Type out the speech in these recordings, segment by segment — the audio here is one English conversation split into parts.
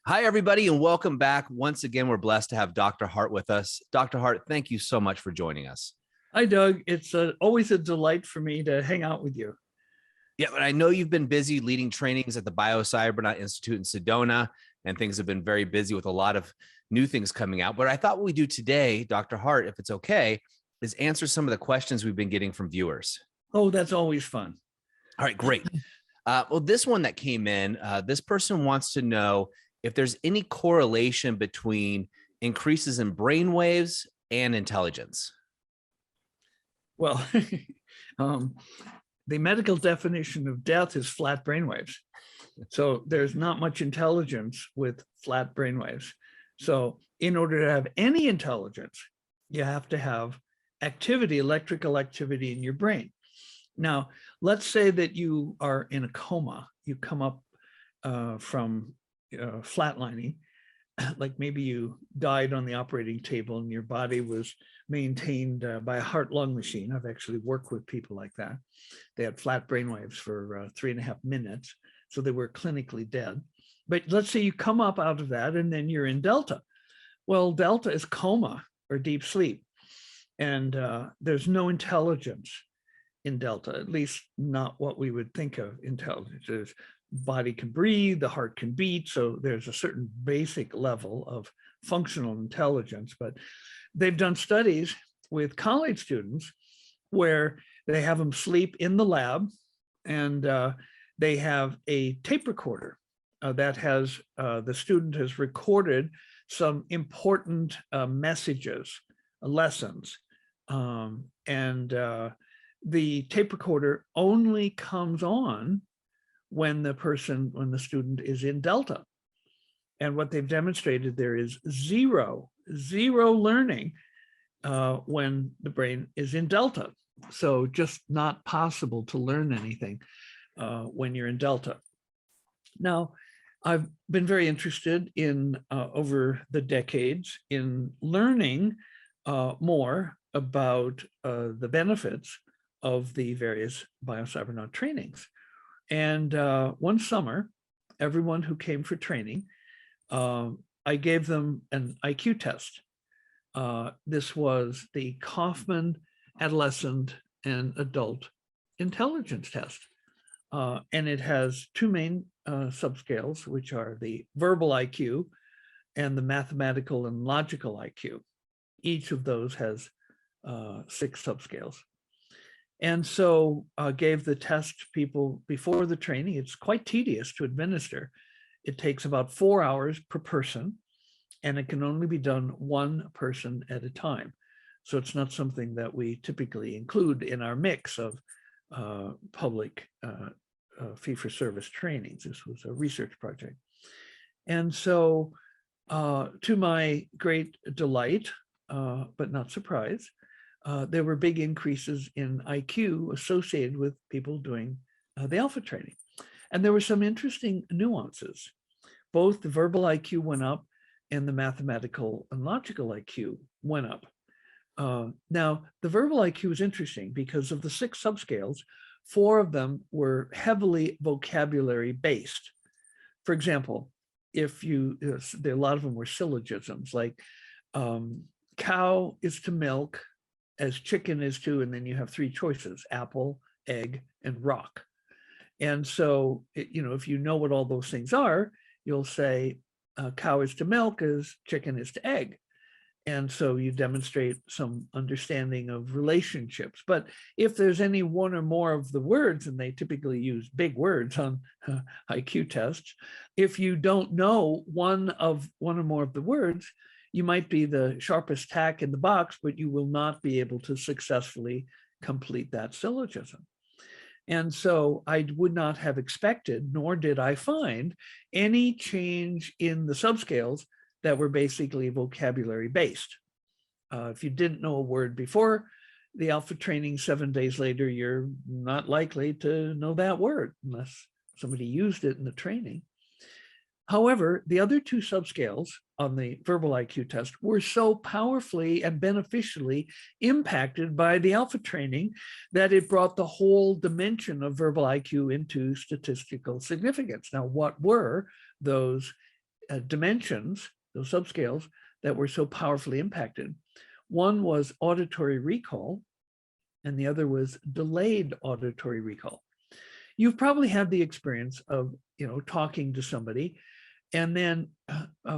Hi, everybody, and welcome back. Once again, we're blessed to have Dr. Hardt with us. Dr. Hardt, thank you so much for joining us. Hi, Doug. It's always a delight for me to hang out with you. Yeah, but I know you've been busy leading trainings at the Biocybernaut Institute in Sedona, and things have been very busy with a lot of new things coming out. But I thought what we do today, Dr. Hardt, if it's okay, is answer some of the questions we've been getting from viewers. Oh, that's always fun. All right, great. Well, this one that came in, this person wants to know if there's any correlation between increases in brain waves and intelligence. Well, the medical definition of death is flat brainwaves. So there's not much intelligence with flat brainwaves. So in order to have any intelligence, you have to have activity, electrical activity in your brain. Now, let's say that you are in a coma. You come up from flatlining, like maybe you died on the operating table and your body was maintained by a heart-lung machine. I've actually worked with people like that. They had flat brainwaves for 3.5 minutes, so they were clinically dead. But let's say you come up out of that and then you're in delta. Well, delta is coma or deep sleep, and there's no intelligence in delta, at least not what we would think of intelligence. There's body can breathe, the heart can beat, so there's a certain basic level of functional intelligence. But they've done studies with college students where they have them sleep in the lab, and they have a tape recorder that has, the student has recorded some important messages, lessons, and the tape recorder only comes on when the student is in delta. And what they've demonstrated, there is zero learning when the brain is in delta. So just not possible to learn anything when you're in delta. Now, I've been very interested in, over the decades, in learning more about the benefits of the various Biocybernaut trainings. And one summer, everyone who came for training, I gave them an IQ test. This was the Kaufman Adolescent and Adult Intelligence Test. And it has two main subscales, which are the verbal IQ and the mathematical and logical IQ. Each of those has 6 subscales. And so gave the test to people before the training. It's quite tedious to administer. It takes about 4 hours per person, and it can only be done one person at a time. So it's not something that we typically include in our mix of public fee-for-service trainings. This was a research project. And so to my great delight, but not surprise, there were big increases in IQ associated with people doing the alpha training. And there were some interesting nuances. Both the verbal IQ went up and the mathematical and logical IQ went up. Now, the verbal IQ is interesting because of the 6 subscales, 4 of them were heavily vocabulary based. For example, if you, a lot of them were syllogisms like cow is to milk as chicken is to, and then you have 3 choices: apple, egg, and rock. And so, if you know what all those things are, you'll say cow is to milk as chicken is to egg. And so you demonstrate some understanding of relationships. But if there's any one or more of the words, and they typically use big words on IQ tests, if you don't know one or more of the words, you might be the sharpest tack in the box, but you will not be able to successfully complete that syllogism. And so I would not have expected, nor did I find, any change in the subscales that were basically vocabulary based. If you didn't know a word before the alpha training, 7 days later, you're not likely to know that word unless somebody used it in the training. However, the other 2 subscales on the verbal IQ test were so powerfully and beneficially impacted by the alpha training that it brought the whole dimension of verbal IQ into statistical significance. Now, what were those dimensions, those subscales that were so powerfully impacted. One was auditory recall, and the other was delayed auditory recall. You've probably had the experience of, talking to somebody, and then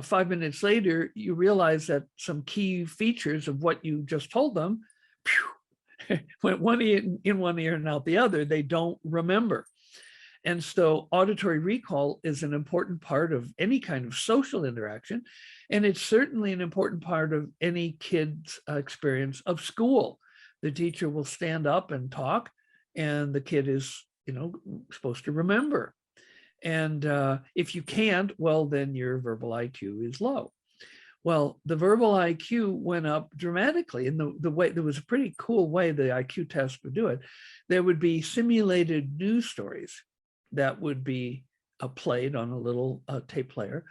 5 minutes later, you realize that some key features of what you just told them went one ear in one ear and out the other. They don't remember. And so auditory recall is an important part of any kind of social interaction. And it's certainly an important part of any kid's experience of school. The teacher will stand up and talk, and the kid is, supposed to remember. And if you can't, well, then your verbal IQ is low. Well, the verbal IQ went up dramatically. And the way, there was a pretty cool way the IQ test would do it. There would be simulated news stories that would be played on a little tape player.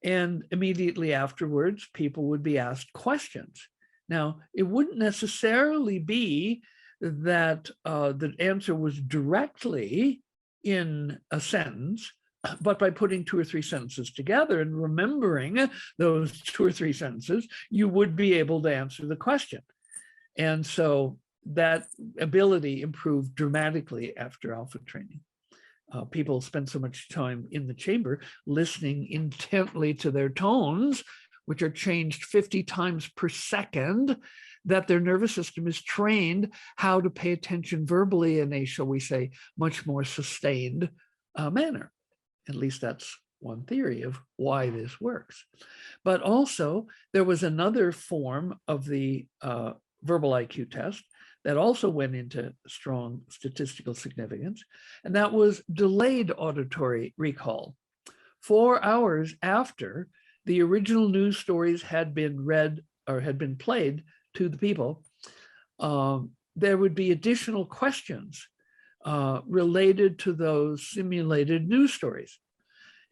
And immediately afterwards, people would be asked questions. Now, it wouldn't necessarily be that the answer was directly in a sentence, but by putting 2 or 3 sentences together and remembering those 2 or 3 sentences, you would be able to answer the question. And so that ability improved dramatically after alpha training. People spend so much time in the chamber listening intently to their tones, which are changed 50 times per second, that their nervous system is trained how to pay attention verbally in a, shall we say, much more sustained manner. At least that's one theory of why this works. But also, there was another form of the verbal IQ test that also went into strong statistical significance, and that was delayed auditory recall. 4 hours after the original news stories had been read or had been played to the people, there would be additional questions related to those simulated news stories.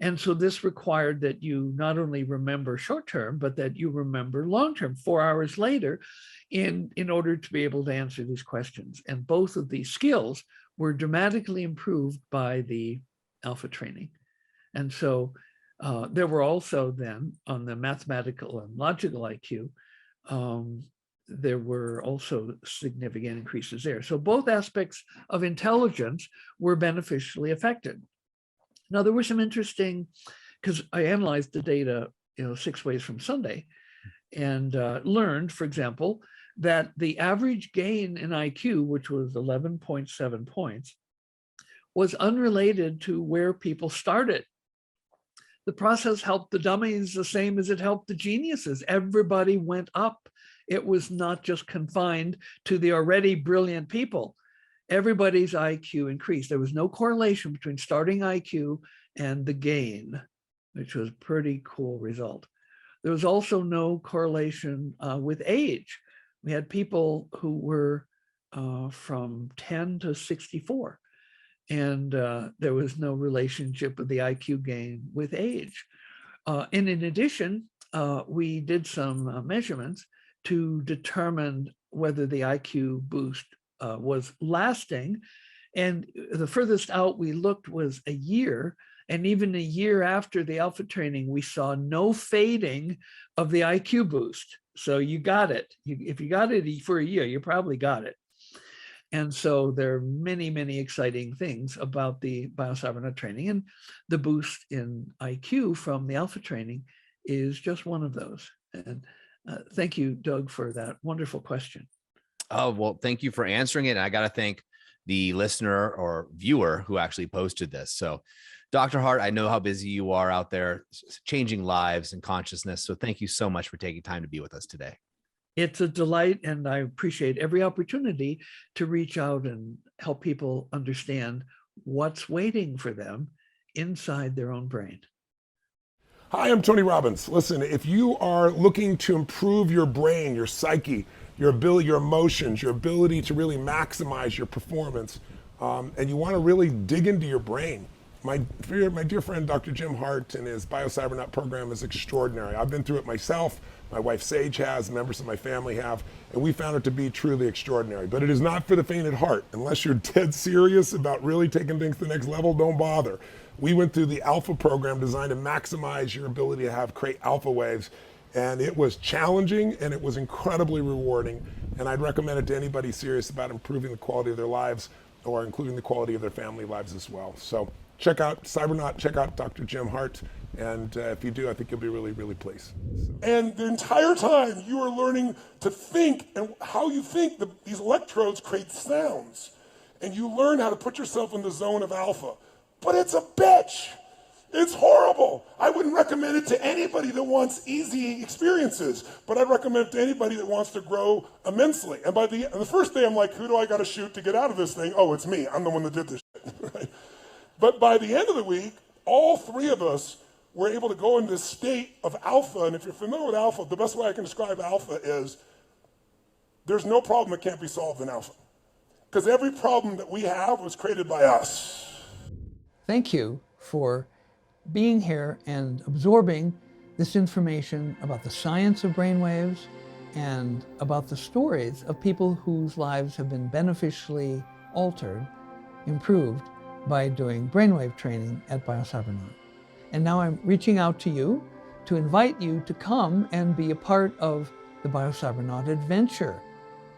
And so this required that you not only remember short-term, but that you remember long-term, 4 hours later, in order to be able to answer these questions. And both of these skills were dramatically improved by the alpha training. And so there were also then, on the mathematical and logical IQ, there were also significant increases there. So both aspects of intelligence were beneficially affected. Now, there were some interesting, because I analyzed the data, 6 ways from Sunday, and learned, for example, that the average gain in IQ, which was 11.7 points, was unrelated to where people started. The process helped the dummies the same as it helped the geniuses. Everybody went up. It was not just confined to the already brilliant people. Everybody's IQ increased. There was no correlation between starting IQ and the gain, which was a pretty cool result. There was also no correlation with age. We had people who were from 10 to 64, and there was no relationship with the IQ gain with age. And in addition, we did some measurements to determine whether the IQ boost was lasting. And the furthest out we looked was a year. And even a year after the alpha training, we saw no fading of the IQ boost. So you got it. If you got it for a year, you probably got it. And so there are many, many exciting things about the Biocybernaut training. And the boost in IQ from the alpha training is just one of those. And thank you, Doug, for that wonderful question. Oh, well, thank you for answering it. And I got to thank the listener or viewer who actually posted this. So Dr. Hardt, I know how busy you are out there changing lives and consciousness. So thank you so much for taking time to be with us today. It's a delight, and I appreciate every opportunity to reach out and help people understand what's waiting for them inside their own brain. Hi, I'm Tony Robbins. Listen, if you are looking to improve your brain, your psyche, your ability, your emotions, your ability to really maximize your performance, and you want to really dig into your brain, my dear friend, Dr. Jim Hardt, and his Biocybernaut program is extraordinary. I've been through it myself. My wife Sage has, members of my family have, and we found it to be truly extraordinary. But it is not for the faint at heart. Unless you're dead serious about really taking things to the next level, don't bother. We went through the alpha program designed to maximize your ability to create alpha waves. And it was challenging and it was incredibly rewarding. And I'd recommend it to anybody serious about improving the quality of their lives or including the quality of their family lives as well. So check out Cybernaut, check out Dr. Jim Hardt. And if you do, I think you'll be really, really pleased. And the entire time you are learning to think and how you think these electrodes create sounds. And you learn how to put yourself in the zone of alpha. But it's a bitch. It's horrible. I wouldn't recommend it to anybody that wants easy experiences, but I'd recommend it to anybody that wants to grow immensely. And by the first day, I'm like, who do I got to shoot to get out of this thing? Oh, it's me. I'm the one that did this shit. Right? But by the end of the week, all three of us were able to go into this state of alpha. And if you're familiar with alpha, the best way I can describe alpha is there's no problem that can't be solved in alpha. Because every problem that we have was created by us. Thank you for being here and absorbing this information about the science of brainwaves and about the stories of people whose lives have been beneficially altered, improved by doing brainwave training at Biocybernaut. And now I'm reaching out to you to invite you to come and be a part of the Biocybernaut adventure.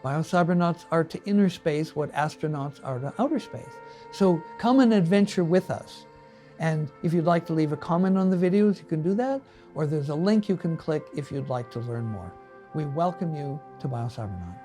Biocybernauts are to inner space what astronauts are to outer space. So come and adventure with us. And if you'd like to leave a comment on the videos, you can do that, or there's a link you can click if you'd like to learn more. We welcome you to Biocybernaut.